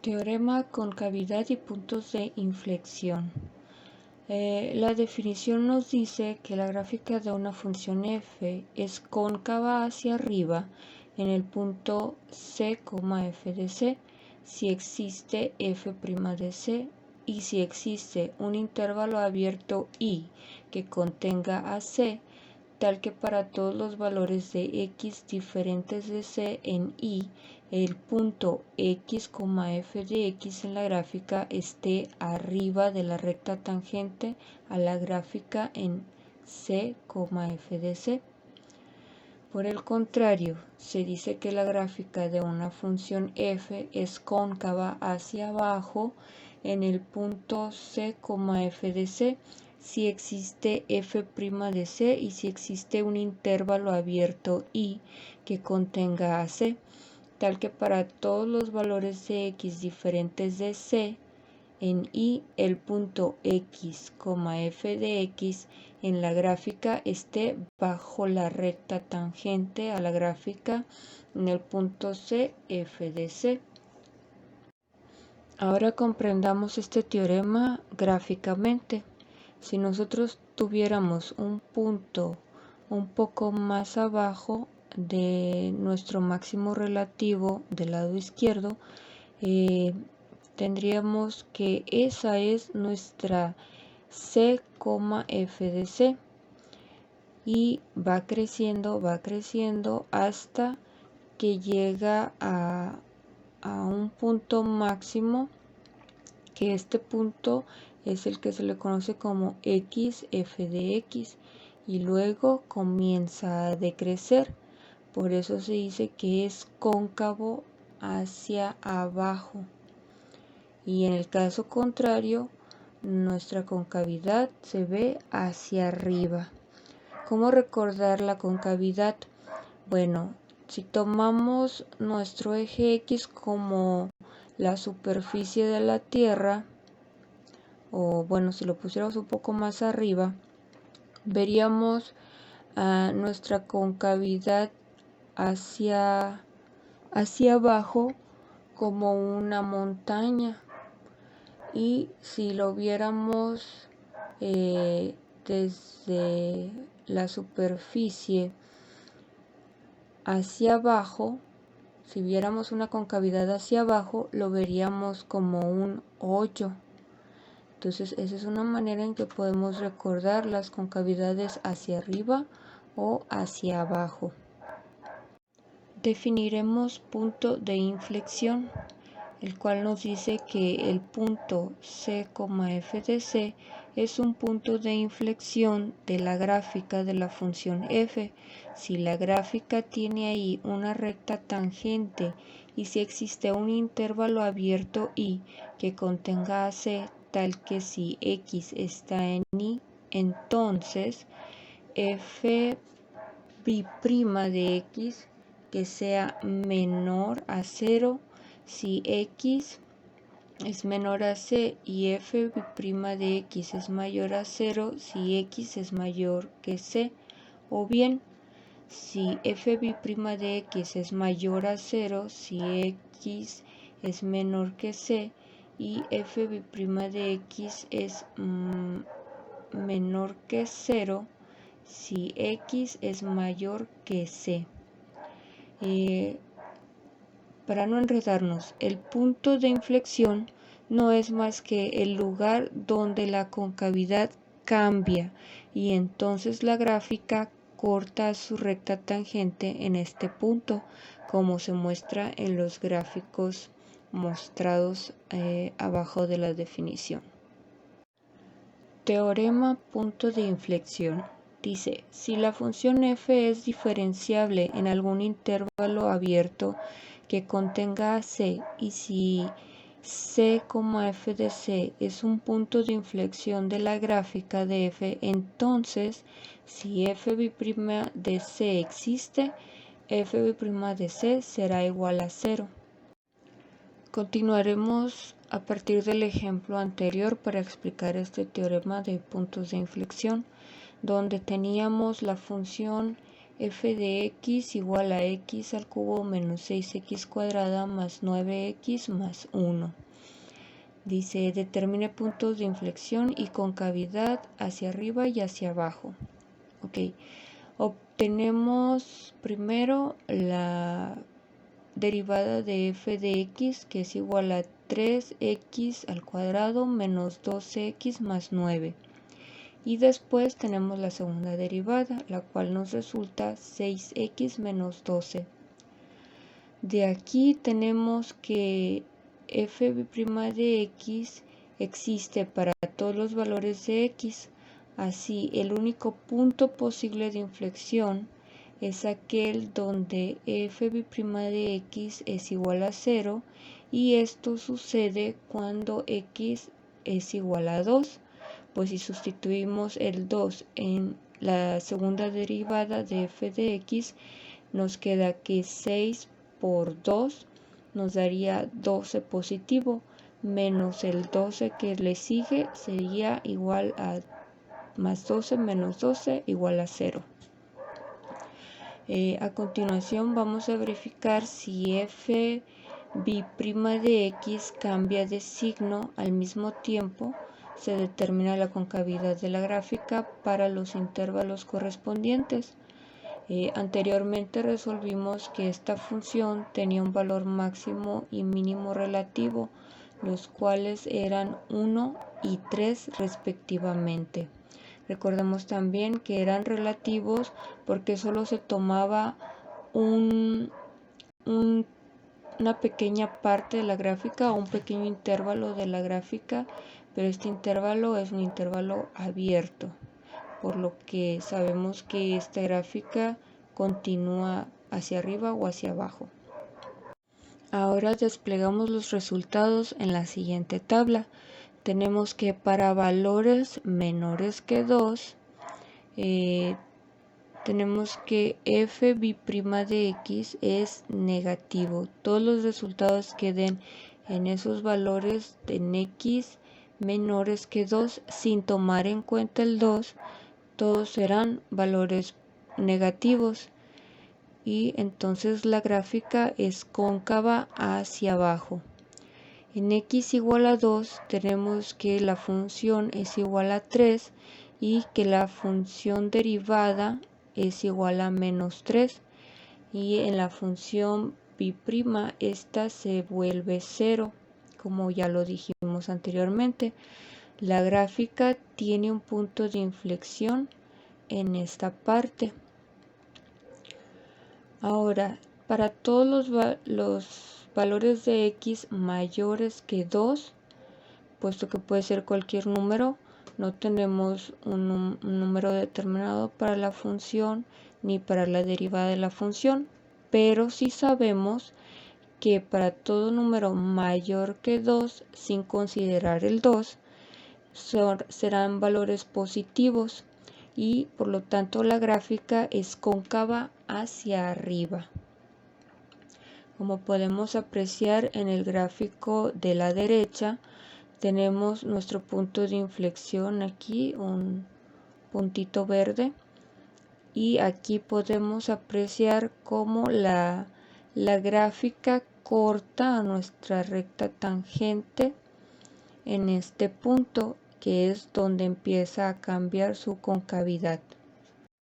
Teorema concavidad y puntos de inflexión. La definición nos dice que la gráfica de una función f es cóncava hacia arriba en el punto c, f de c, si existe f' de c y si existe un intervalo abierto I que contenga a c, tal que para todos los valores de x diferentes de c en I, el punto x, f de x en la gráfica esté arriba de la recta tangente a la gráfica en c, f de c. Por el contrario, se dice que la gráfica de una función f es cóncava hacia abajo en el punto c, f de c, si existe f' de c y si existe un intervalo abierto I que contenga a c, tal que para todos los valores de x diferentes de c en I, el punto x, f de x en la gráfica esté bajo la recta tangente a la gráfica en el punto c, f de c. Ahora comprendamos este teorema gráficamente. Si nosotros tuviéramos un punto un poco más abajo de nuestro máximo relativo del lado izquierdo, tendríamos que esa es nuestra c, f de c, y va creciendo hasta que llega a un punto máximo, que este punto es el que se le conoce como x, f de x, y luego comienza a decrecer. Por eso se dice que es cóncavo hacia abajo. Y en el caso contrario, nuestra concavidad se ve hacia arriba. ¿Cómo recordar la concavidad? Bueno, si tomamos nuestro eje X como la superficie de la Tierra, o bueno, si lo pusiéramos un poco más arriba, veríamos nuestra concavidad hacia abajo como una montaña. Y si lo viéramos desde la superficie hacia abajo, si viéramos una concavidad hacia abajo, lo veríamos como un hoyo. Entonces, esa es una manera en que podemos recordar las concavidades hacia arriba o hacia abajo. Definiremos punto de inflexión, el cual nos dice que el punto c, f de c es un punto de inflexión de la gráfica de la función f. Si la gráfica tiene ahí una recta tangente y si existe un intervalo abierto I que contenga a c, tal que si x está en I, entonces f' de x que sea menor a 0 si x es menor a c y f' de x es mayor a 0 si x es mayor que c, o bien si f' de x es mayor a 0 si x es menor que c y f' de x es menor que 0 si x es mayor que c. Para no enredarnos, el punto de inflexión no es más que el lugar donde la concavidad cambia y entonces la gráfica corta su recta tangente en este punto, como se muestra en los gráficos mostrados abajo de la definición. Teorema punto de inflexión. Dice, si la función f es diferenciable en algún intervalo abierto que contenga a c y si c, f de c es un punto de inflexión de la gráfica de f, entonces si f' de c existe, f' de c será igual a 0. Continuaremos a partir del ejemplo anterior para explicar este teorema de puntos de inflexión, donde teníamos la función f de x igual a x al cubo menos 6x cuadrada más 9x más 1. Dice, determine puntos de inflexión y concavidad hacia arriba y hacia abajo. Ok, obtenemos primero la derivada de f de x, que es igual a 3x al cuadrado menos 12x más 9. Y después tenemos la segunda derivada, la cual nos resulta 6x menos 12. De aquí tenemos que f' de x existe para todos los valores de x. Así, el único punto posible de inflexión es aquel donde f' de x es igual a 0, y esto sucede cuando x es igual a 2. Pues si sustituimos el 2 en la segunda derivada de f de x, nos queda que 6 por 2 nos daría 12 positivo, menos el 12 que le sigue sería igual a más 12 menos 12 igual a 0. A continuación vamos a verificar si f' de x cambia de signo al mismo tiempo. Se determina la concavidad de la gráfica para los intervalos correspondientes. Anteriormente resolvimos que esta función tenía un valor máximo y mínimo relativo, los cuales eran 1 y 3 respectivamente. Recordemos también que eran relativos porque solo se tomaba una pequeña parte de la gráfica o un pequeño intervalo de la gráfica, pero este intervalo es un intervalo abierto, por lo que sabemos que esta gráfica continúa hacia arriba o hacia abajo. Ahora desplegamos los resultados en la siguiente tabla. Tenemos que para valores menores que 2, tenemos que f' de x es negativo. Todos los resultados que den en esos valores en x menores que 2, sin tomar en cuenta el 2, todos serán valores negativos, y entonces la gráfica es cóncava hacia abajo. En x igual a 2 tenemos que la función es igual a 3 y que la función derivada es igual a menos 3, y en la función π' esta se vuelve 0, como ya lo dijimos anteriormente. La gráfica tiene un punto de inflexión en esta parte. Ahora, para todos los valores de x mayores que 2, puesto que puede ser cualquier número, no tenemos un número determinado para la función ni para la derivada de la función, pero sí sabemos que para todo número mayor que 2, sin considerar el 2, serán valores positivos, y por lo tanto la gráfica es cóncava hacia arriba. Como podemos apreciar en el gráfico de la derecha, tenemos nuestro punto de inflexión aquí, un puntito verde, y aquí podemos apreciar cómo la gráfica corta a nuestra recta tangente en este punto, que es donde empieza a cambiar su concavidad.